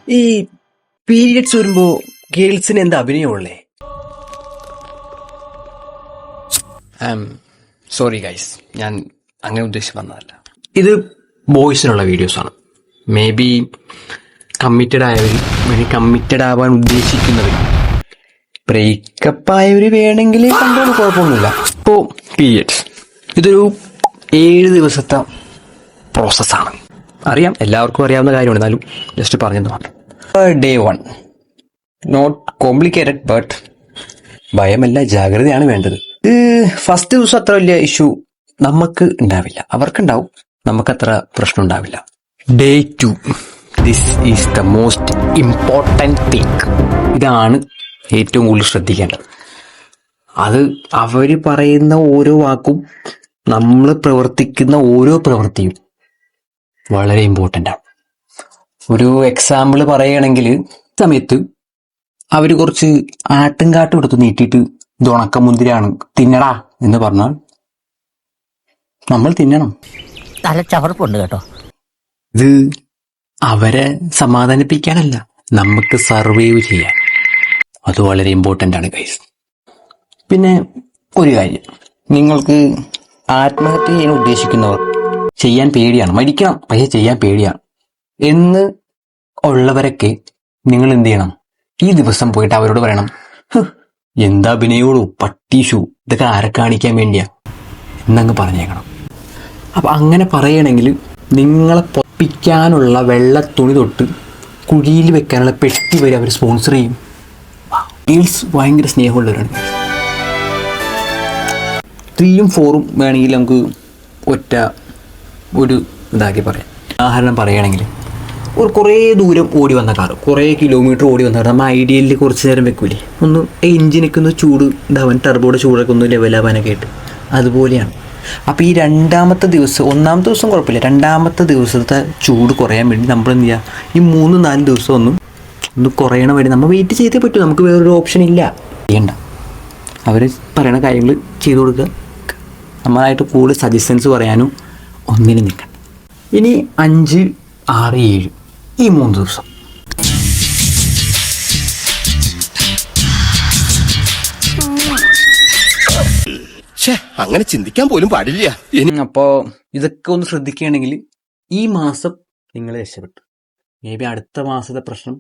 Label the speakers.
Speaker 1: ഈ പീരിയഡ്സ് വരുമ്പോ ഗേൾസിന് എന്താ അഭിനയമുള്ളേ? സോറി ഗൈസ്, ഞാൻ അങ്ങനെ ഉദ്ദേശിച്ച് വന്നതല്ല. ഇത് ബോയ്സിനുള്ള വീഡിയോസ് ആണ്. മേ ബി കമ്മിറ്റഡ് ആയവർ, കമ്മിറ്റഡ് ആവാൻ ഉദ്ദേശിക്കുന്നവർ, ബ്രേക്കപ്പ് ആയവർ വേണമെങ്കിൽ കണ്ടോളൂ, കുഴപ്പമൊന്നുമില്ല. ഇപ്പോ പീരിയഡ്സ് ഇതൊരു 7 ദിവസത്തെ പ്രോസസ്സാണ്. അറിയാം, എല്ലാവർക്കും അറിയാവുന്ന കാര്യമാണ്, എന്നാലും ജസ്റ്റ് പറഞ്ഞത് മാത്രം. Day 1 നോട്ട് കോംപ്ലിക്കേറ്റഡ്, ബട്ട് ഭയമല്ല, ജാഗ്രതയാണ് വേണ്ടത്. ഫസ്റ്റ് ദിവസം അത്ര വലിയ ഇഷ്യൂ നമുക്ക് ഉണ്ടാവില്ല, അവർക്കുണ്ടാവും, നമുക്കത്ര പ്രശ്നം ഉണ്ടാവില്ല. Day 2, this is the most important thing. ഇതാണ് ഏറ്റവും കൂടുതൽ ശ്രദ്ധിക്കേണ്ടത്. അത് അവര് പറയുന്ന ഓരോ വാക്കും, നമ്മൾ പ്രവർത്തിക്കുന്ന ഓരോ പ്രവൃത്തിയും വളരെ ഇമ്പോർട്ടൻ്റ് ആണ്. ഒരു എക്സാമ്പിൾ പറയുകയാണെങ്കിൽ, സമയത്ത് അവര് കുറച്ച് ആട്ടും കാട്ടും എടുത്ത് നീട്ടിയിട്ട് ഇത് ഉണക്കമുന്തിരിയാണ് തിന്നടാ എന്ന് പറഞ്ഞാൽ നമ്മൾ തിന്നണം.
Speaker 2: നല്ല ചവർപ്പുണ്ട് കേട്ടോ.
Speaker 1: ഇത് അവരെ സമാധാനിപ്പിക്കാനല്ല, നമുക്ക് സർവൈവ് ചെയ്യാൻ. അത് വളരെ ഇമ്പോർട്ടൻ്റ് ആണ് ഗൈസ്. പിന്നെ ഒരു കാര്യം, നിങ്ങൾക്ക് ആത്മഹത്യ ചെയ്യാൻ ഉദ്ദേശിക്കുന്നവർ, ചെയ്യാൻ പേടിയാണ്, മരിക്കണം പക്ഷെ ചെയ്യാൻ പേടിയാണ് എന്ന് ഉള്ളവരൊക്കെ നിങ്ങൾ എന്ത് ചെയ്യണം? ഈ ദിവസം പോയിട്ട് അവരോട് പറയണം, എന്താ അഭിനയോളൂ, പട്ടീഷു, ഇതൊക്കെ ആരെ കാണിക്കാൻ വേണ്ടിയാ എന്നങ്ങ് പറഞ്ഞേക്കണം. അപ്പൊ അങ്ങനെ പറയണമെങ്കിൽ നിങ്ങളെ പൊപ്പിക്കാനുള്ള വെള്ള തുണി തൊട്ട് കുഴിയിൽ വെക്കാനുള്ള പെട്ടി വരെ അവർ സ്പോൺസർ ചെയ്യും. ഗേൾസ് ഭയങ്കര സ്നേഹമുള്ളവരാണ്. 3ഉം 4ഉം വേണമെങ്കിൽ നമുക്ക് ഒറ്റ ഒരു ഇതാക്കി പറയാം. ഉദാഹരണം പറയുകയാണെങ്കിൽ, ഒരു കുറേ ദൂരം ഓടി വന്ന കാർ, കുറേ കിലോമീറ്റർ ഓടി വന്ന കാർ നമ്മൾ ഐഡിയലിൽ കുറച്ച് നേരം വെക്കൂലേ, ഒന്ന് എഞ്ചിനൊക്കെ ഒന്ന് ചൂട് ഇതാവാൻ, ടർബോയുടെ ചൂടൊക്കെ ഒന്ന് ലെവലാവാനൊക്കെ ആയിട്ട്. അതുപോലെയാണ്. അപ്പോൾ ഈ 2ാമത്തെ ദിവസം, 1ാമത്തെ ദിവസം കുഴപ്പമില്ല, 2ാമത്തെ ദിവസത്തെ ചൂട് കുറയാൻ വേണ്ടി നമ്മൾ എന്ത് ചെയ്യുക, ഈ 3-4 ദിവസം ഒന്ന് കുറയണ വരെ നമ്മൾ വെയിറ്റ് ചെയ്തേ പറ്റൂ. നമുക്ക് വേറൊരു ഓപ്ഷൻ ഇല്ല. ചെയ്യണ്ട, അവർ പറയണ കാര്യങ്ങൾ ചെയ്തു കൊടുക്കുക. നമ്മളായിട്ട് കൂടുതൽ സജഷൻസ് പറയാനും ഒന്നിനും നിൽക്കണം. ഇനി 5, 6, 7 ഈ 3 ദിവസം
Speaker 3: അങ്ങനെ ചിന്തിക്കാൻ പോലും പാടില്ല.
Speaker 1: അപ്പോൾ ഇതൊക്കെ ഒന്ന് ശ്രദ്ധിക്കുകയാണെങ്കിൽ ഈ മാസം നിങ്ങൾ രക്ഷപ്പെട്ടു. മേ ബി അടുത്ത മാസത്തെ പ്രശ്നം